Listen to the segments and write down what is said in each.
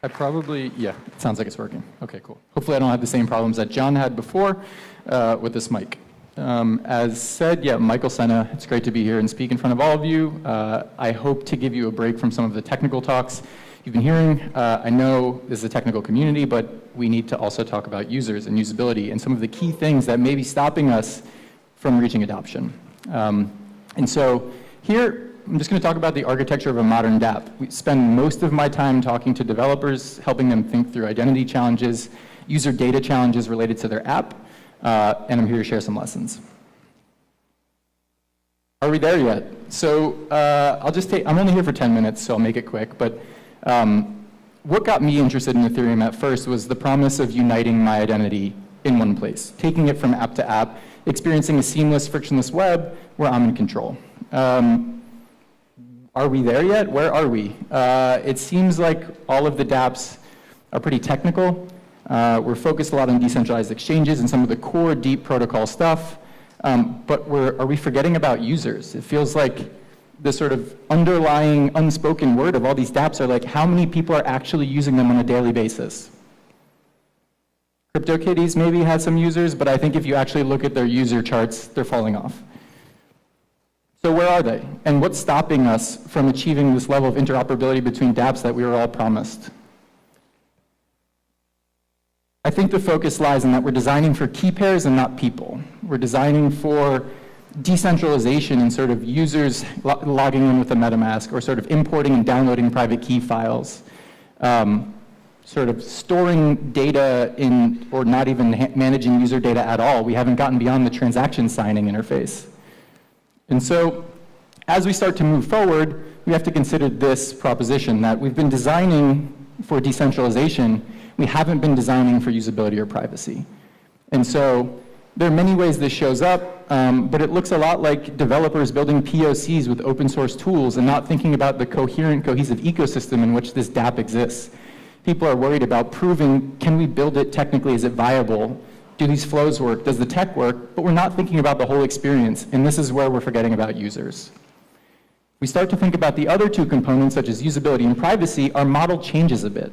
Yeah, it sounds like it's working. Okay, cool. Hopefully I don't have the same problems that John had before with this mic. As said, yeah, Michael Sena, it's great to be here and speak in front of all of you. I hope to give you a break from some of the technical talks you've been hearing. I know this is a technical community, but we need to also talk about users and usability and some of the key things that may be stopping us from reaching adoption. And so here, I'm just going to talk about the architecture of a modern dApp. We spend most of my time talking to developers, helping them think through identity challenges, user data challenges related to their app, and I'm here to share some lessons. Are we there yet? So I'm only here for 10 minutes, so I'll make it quick, but what got me interested in Ethereum at first was the promise of uniting my identity in one place, taking it from app to app, experiencing a seamless, frictionless web where I'm in control. Are we there yet? Where are we? It seems like all of the dApps are pretty technical. We're focused a lot on decentralized exchanges and some of the core deep protocol stuff, but are we forgetting about users? It feels like the sort of underlying unspoken word of all these dApps are like, how many people are actually using them on a daily basis? CryptoKitties maybe has some users, but I think if you actually look at their user charts, they're falling off. So where are they? And what's stopping us from achieving this level of interoperability between dApps that we were all promised? I think the focus lies in that we're designing for key pairs and not people. We're designing for decentralization and sort of users logging in with a MetaMask or sort of importing and downloading private key files, sort of storing data in, or not even managing user data at all. We haven't gotten beyond the transaction signing interface. And so as we start to move forward, we have to consider this proposition that we've been designing for decentralization, we haven't been designing for usability or privacy. And so there are many ways this shows up, but it looks a lot like developers building POCs with open source tools and not thinking about the coherent, cohesive ecosystem in which this dApp exists. People are worried about proving, can we build it technically, is it viable? Do these flows work? Does the tech work? But we're not thinking about the whole experience, and this is where we're forgetting about users. We start to think about the other two components, such as usability and privacy, our model changes a bit.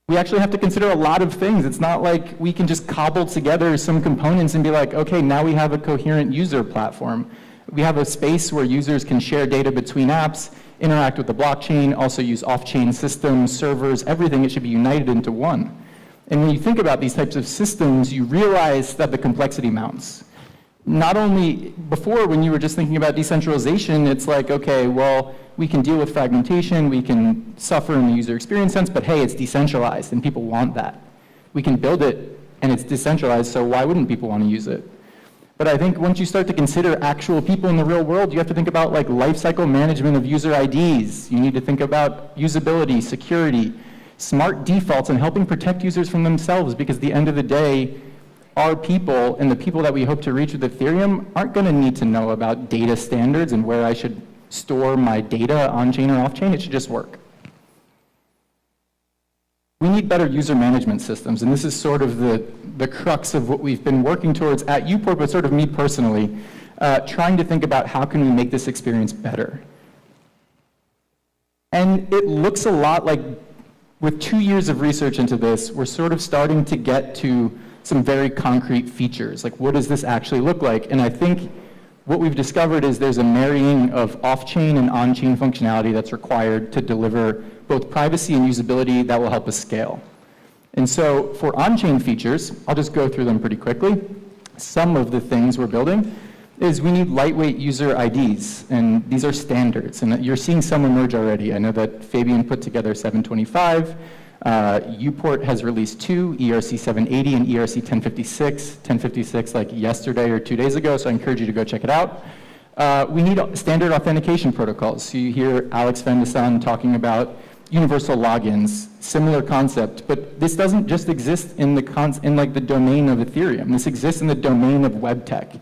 We actually have to consider a lot of things. It's not like we can just cobble together some components and be like, okay, now we have a coherent user platform. We have a space where users can share data between apps, interact with the blockchain, also use off-chain systems, servers, everything. It should be united into one. And when you think about these types of systems, you realize that the complexity mounts. Not only before, when you were just thinking about decentralization, it's like, okay, well, we can deal with fragmentation, we can suffer in the user experience sense, but hey, it's decentralized and people want that. We can build it and it's decentralized, so why wouldn't people want to use it? But I think once you start to consider actual people in the real world, you have to think about like lifecycle management of user IDs. You need to think about usability, security, smart defaults, and helping protect users from themselves, because at the end of the day, our people and the people that we hope to reach with Ethereum aren't going to need to know about data standards and where I should store my data on-chain or off-chain. It should just work. We need better user management systems, and this is sort of the crux of what we've been working towards at Uport, but sort of me personally, trying to think about how can we make this experience better. And it looks a lot like, with 2 years of research into this, we're sort of starting to get to some very concrete features, like what does this actually look like? And I think what we've discovered is there's a marrying of off-chain and on-chain functionality that's required to deliver both privacy and usability that will help us scale. And so for on-chain features, I'll just go through them pretty quickly. Some of the things we're building is we need lightweight user IDs, and these are standards, and you're seeing some emerge already. I know that Fabian put together 725. Uport has released 2, ERC 780 and ERC 1056. 1056 like yesterday or 2 days ago, so I encourage you to go check it out. We need standard authentication protocols. So you hear Alex Vendesan talking about universal logins, similar concept, but this doesn't just exist in the domain of Ethereum. This exists in the domain of web tech.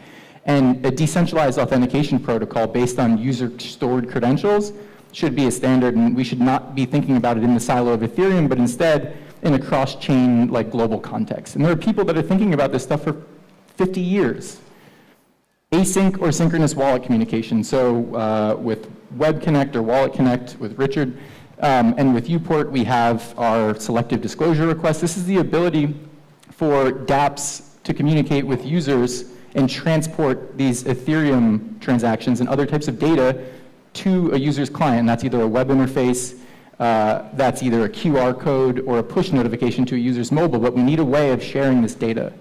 And a decentralized authentication protocol based on user-stored credentials should be a standard, and we should not be thinking about it in the silo of Ethereum, but instead in a cross-chain, like, global context. And there are people that are thinking about this stuff for 50 years. Async or synchronous wallet communication. So with Web Connect or Wallet Connect with Richard, And with Uport, we have our selective disclosure request. This is the ability for dApps to communicate with users and transport these Ethereum transactions and other types of data to a user's client. That's either a web interface, that's either a QR code or a push notification to a user's mobile, but we need a way of sharing this data.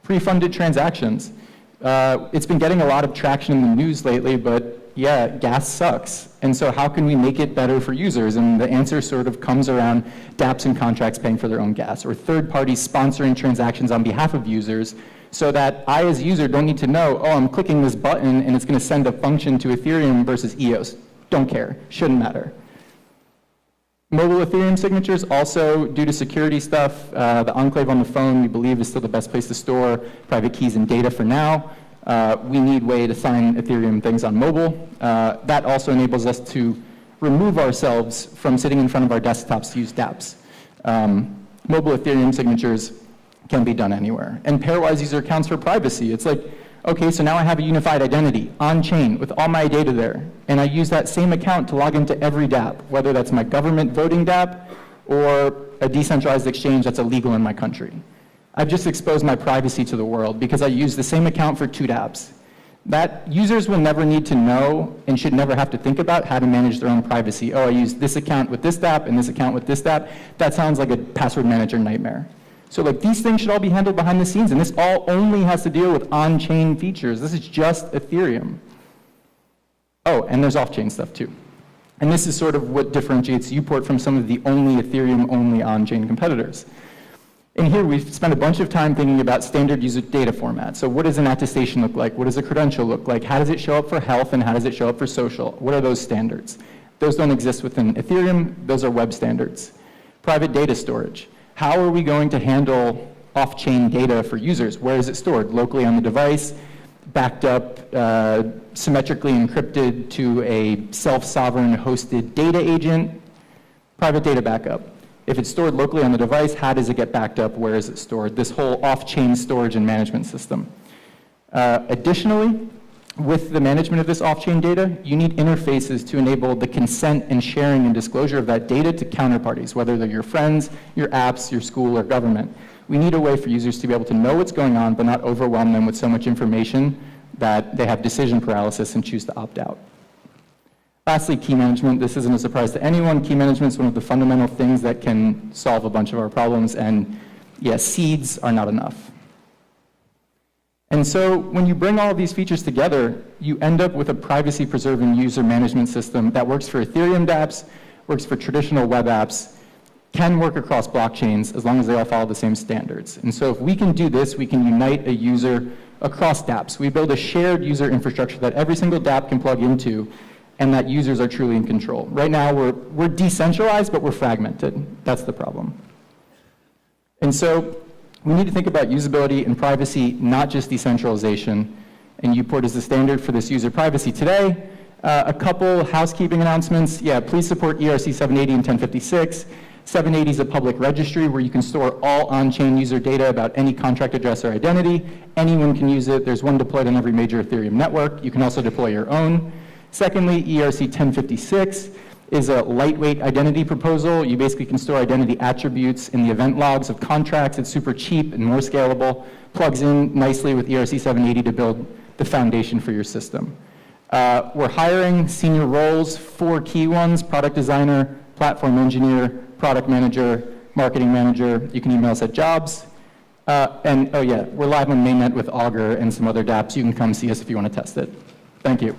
Pre-funded transactions. It's been getting a lot of traction in the news lately, but yeah, gas sucks. And so how can we make it better for users? And the answer sort of comes around dApps and contracts paying for their own gas, or third parties sponsoring transactions on behalf of users, so that I as a user don't need to know, oh, I'm clicking this button and it's going to send a function to Ethereum versus EOS. Don't care, shouldn't matter. Mobile Ethereum signatures, also due to security stuff, the enclave on the phone we believe is still the best place to store private keys and data for now. We need a way to sign Ethereum things on mobile. That also enables us to remove ourselves from sitting in front of our desktops to use dApps. Mobile Ethereum signatures can be done anywhere. And pairwise user accounts for privacy. It's like, okay, so now I have a unified identity on-chain with all my data there, and I use that same account to log into every dApp, whether that's my government voting dApp or a decentralized exchange that's illegal in my country. I've just exposed my privacy to the world because I use the same account for two dApps. That users will never need to know and should never have to think about how to manage their own privacy. Oh, I use this account with this dApp and this account with this dApp. That sounds like a password manager nightmare. So like these things should all be handled behind the scenes, and this all only has to deal with on-chain features. This is just Ethereum. Oh, and there's off-chain stuff too. And this is sort of what differentiates Uport from some of the only Ethereum-only on-chain competitors. And here we've spent a bunch of time thinking about standard user data formats. So what does an attestation look like? What does a credential look like? How does it show up for health and how does it show up for social? What are those standards? Those don't exist within Ethereum. Those are web standards. Private data storage. How are we going to handle off-chain data for users? Where is it stored? Locally on the device, backed up, symmetrically encrypted to a self-sovereign hosted data agent? Private data backup. If it's stored locally on the device, how does it get backed up? Where is it stored? This whole off-chain storage and management system. Additionally, with the management of this off-chain data, you need interfaces to enable the consent and sharing and disclosure of that data to counterparties, whether they're your friends, your apps, your school, or government. We need a way for users to be able to know what's going on, but not overwhelm them with so much information that they have decision paralysis and choose to opt out. Lastly, key management. This isn't a surprise to anyone. Key management is one of the fundamental things that can solve a bunch of our problems, and yes, seeds are not enough. And so when you bring all of these features together, you end up with a privacy-preserving user management system that works for Ethereum dApps, works for traditional web apps, can work across blockchains as long as they all follow the same standards. And so if we can do this, we can unite a user across dApps. We build a shared user infrastructure that every single dApp can plug into, and that users are truly in control. Right now, we're decentralized, but we're fragmented. That's the problem. And so we need to think about usability and privacy, not just decentralization. And Uport is the standard for this user privacy today. A couple housekeeping announcements. Yeah, please support ERC 780 and 1056. 780 is a public registry where you can store all on-chain user data about any contract address or identity. Anyone can use it. There's one deployed on every major Ethereum network. You can also deploy your own. Secondly, ERC 1056 is a lightweight identity proposal. You basically can store identity attributes in the event logs of contracts. It's super cheap and more scalable. Plugs in nicely with ERC 780 to build the foundation for your system. We're hiring senior roles, 4 key ones: product designer, platform engineer, product manager, marketing manager. You can email us at jobs. And oh yeah, we're live on mainnet with Augur and some other dApps. You can come see us if you want to test it. Thank you.